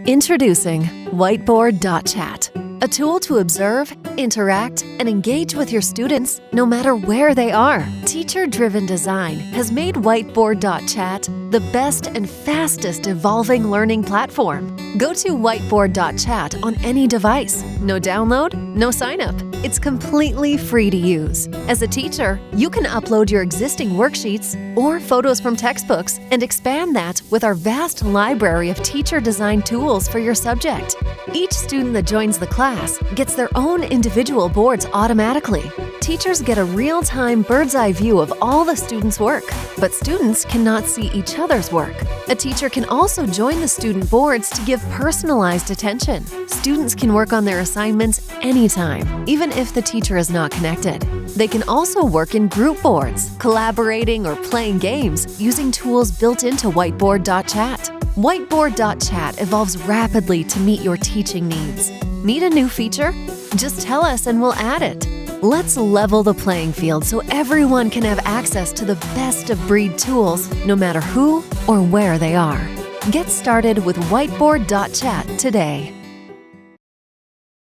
Introducing Whiteboard.chat, a tool to observe, interact, and engage with your students no matter where they are. Teacher-driven design has made Whiteboard.chat the best and fastest evolving learning platform. Go to Whiteboard.chat on any device. No download, no sign-up. It's completely free to use. As a teacher, you can upload your existing worksheets or photos from textbooks and expand that with our vast library of teacher-designed tools for your subject. Each student that joins the class gets their own individual boards automatically. Teachers get a real-time bird's-eye view of all the students' work, but students cannot see each other's work. A teacher can also join the student boards to give personalized attention. Students can work on their assignments anytime, even if the teacher is not connected. They can also work in group boards, collaborating or playing games using tools built into Whiteboard.chat. Whiteboard.chat evolves rapidly to meet your teaching needs. Need a new feature? Just tell us and we'll add it. Let's level the playing field so everyone can have access to the best-of-breed tools, no matter who or where they are. Get started with Whiteboard.chat today.